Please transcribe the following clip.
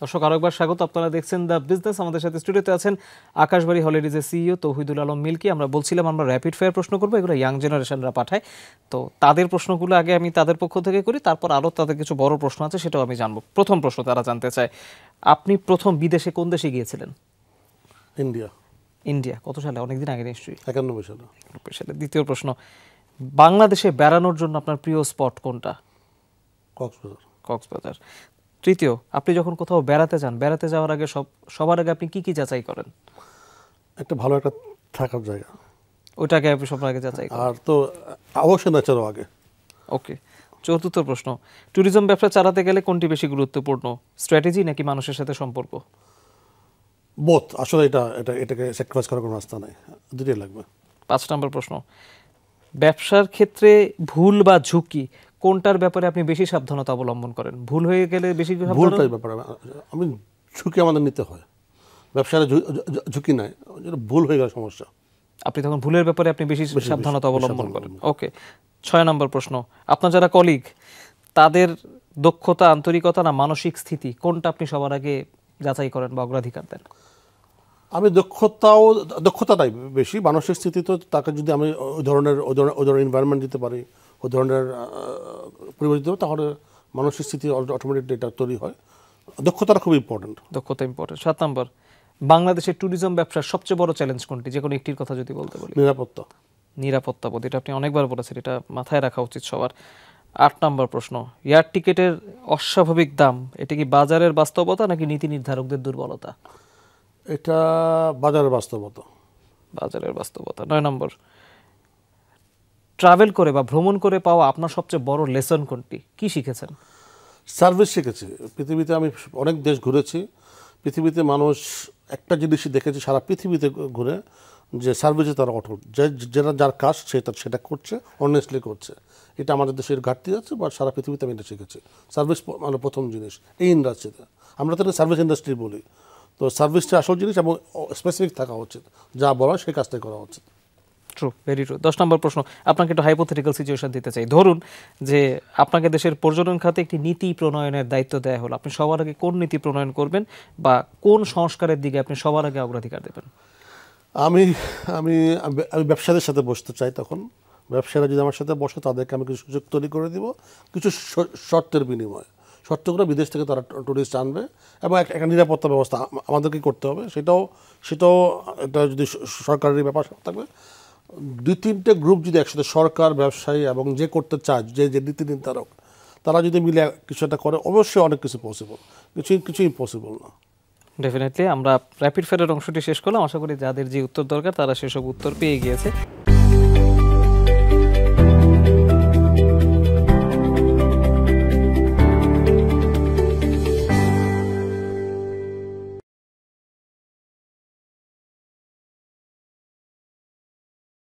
দর্শক আরেকবার স্বাগত, আপনারা দেখছেন দ্য বিজনেস। আমাদের সাথে স্টুডিওতে আছেন আকাশবাড়ি হলিডেজের সিইও তৌহিদুল আলম মিল্কি। আমরা বলছিলাম আমরা র্যাপিড ফায়ার প্রশ্ন করবো, এগুলো ইয়াং জেনারেশনরা পাঠায়, তো তাদের প্রশ্নগুলো আগে আমি তাদের পক্ষ থেকে করি, তারপর আরও তাদের কিছু বড় প্রশ্ন আছে সেটাও আমি জানবো। প্রথম প্রশ্ন তারা জানতে চায়, আপনি প্রথম বিদেশে কোন দেশে গিয়েছিলেন? ইন্ডিয়া। ইন্ডিয়া কত সালে? অনেকদিন আগে নিশ্চয়ই। 91 সালে। দ্বিতীয় প্রশ্ন, বাংলাদেশে বেড়ানোর জন্য আপনার প্রিয় স্পট কোনটা? কক্সবাজার। কক্সবাজার। তৃতীয়, আপনি যখন কোথাও বেড়াতে যান, বেড়াতে যাওয়ার আগে সবার আগে আপনি কি কি যাচাই করেন? একটা ভালো একটা থাকার জায়গা, ওইটাকে আপনি সবার আগে যাচাই করেন। আর তো অবশ্যই নেচারও আগে। ওকে। চতুর্থ প্রশ্ন, ট্যুরিজম ব্যবসা চালাতে গেলে কোনটি বেশি গুরুত্বপূর্ণ, স্ট্র্যাটেজি নাকি মানুষের সাথে সম্পর্ক? বোথ। আসলে এটাকে স্যাক্রিফাইস করার কোনো রাস্তা নেই, দুটোই লাগবে। 5 নম্বর প্রশ্ন, ব্যবসার ক্ষেত্রে ভুল বা ঝুঁকি কোনটার ব্যাপারে আপনি বেশি সাবধানতা অবলম্বন করেন? ভুল হয়ে গেলে বেশি ভুলটাই ব্যাপারে আমি ঝুঁকি আমাদের নিতে হয়, ব্যবসার ঝুঁকি নাই, ভুল হয়ে গেলে সমস্যা। আপনি তখন ভুলের ব্যাপারে আপনি বেশি সাবধানতা অবলম্বন করেন। ওকে। 6 নম্বর প্রশ্ন, আপনার যারা কলিগ তাদের দক্ষতা, আন্তরিকতা না মানসিক স্থিতি, কোনটা আপনি সবার আগে যাচাই করেন বা অগ্রাধিকার দেন? আমি দক্ষতাটাই বেশি। মানসিক স্থিতি তো তাকে যদি আমি ওই ধরনের এনভায়রনমেন্ট দিতে পারি, ওই ধরনের পরিবেশ দিতে পারি, তাহলে মানসিক স্থিতি অটোমেটিকলি এটা তৈরি হয়। দক্ষতাটা খুব ইম্পর্টেন্ট। দক্ষতা ইম্পর্টেন্ট। 7 নম্বর, বাংলাদেশের ট্যুরিজম ব্যবসার সবচেয়ে বড় চ্যালেঞ্জ কোনটি, যে কোনো একটির কথা যদি বলতে বলি? নিরাপত্তা। নিরাপত্তা বোধ, এটা আপনি অনেকবার বলেছেন, এটা মাথায় রাখা উচিত সবার। 8 নম্বর প্রশ্ন, এয়ার টিকেটের অস্বাভাবিক দাম, এটা কি বাজারের বাস্তবতা নাকি নীতি নির্ধারকদের দুর্বলতা? এটা বাজারের বাস্তবতা। বাজারের বাস্তবতা। 9 নম্বর, ট্রাভেল করে বা ভ্রমণ করে পাওয়া আপনার সবচেয়ে বড় লেসন কোনটি, কি শিখেছেন? সার্ভিস শিখেছি। পৃথিবীতে আমি অনেক দেশ ঘুরেছি, পৃথিবীতে মানুষ একটা জিনিসই দেখেছি সারা পৃথিবীতে ঘুরে, যে সার্ভিসে তারা অটল, যেটা যার কাজ সেটা করছে, অনেস্টলি করছে। এটা আমাদের দেশের ঘাটতি আছে, বা সারা পৃথিবীতে আমি এটা শিখেছি। সার্ভিস মানে প্রথম জিনিস এই ইন্ডাস্ট্রিতে, আমরা তো সার্ভিস ইন্ডাস্ট্রি বলি, তো সার্ভিসটা আসল জিনিস এবং স্পেসিফিক থাকা উচিত, যা বলা সেই কাজটাই করা উচিত। True, very true. 10 নম্বর প্রশ্ন, আপনাকে একটু হাইপোথেটিক্যাল সিচুয়েশন দিতে চাই। ধরুন যে আপনাকে দেশের পর্যটন খাতে একটি নীতি প্রণয়নের দায়িত্ব দেওয়া হলো, আপনি সবার আগে কোন নীতি প্রণয়ন করবেন বা কোন সংস্কারের দিকে আপনি সবার আগে অগ্রাধিকার দেবেন? আমি আমি আমি ব্যবসাদের সাথে বসতে চাই। তখন ব্যবসায়ীরা যদি আমার সাথে বসে, তাদেরকে আমি কিছু সুযোগ তৈরি করে দিব, কিছু শর্তের বিনিময়ে। শর্তগুলো বিদেশ থেকে তারা টুরিস্ট আনবে, এবং একটা নিরাপত্তা ব্যবস্থা আমাদেরকে করতে হবে। সেটাও এটা যদি সরকারের ব্যাপার থাকবে। 2-3টে গ্রুপ যদি একসাথে, সরকার, ব্যবসায়ী এবং যে করতে চায়, যে নীতি নির্ধারক, তারা যদি মিলে কিছু একটা করে, অবশ্যই অনেক কিছু পসিবল। কিছু ইম্পসিবল না। ডেফিনেটলি। আমরা র্যাপিড ফায়ারের অংশটি শেষ করলাম, আশা করি যাদের যে উত্তর দরকার তারা সেসব উত্তর পেয়ে গিয়েছে।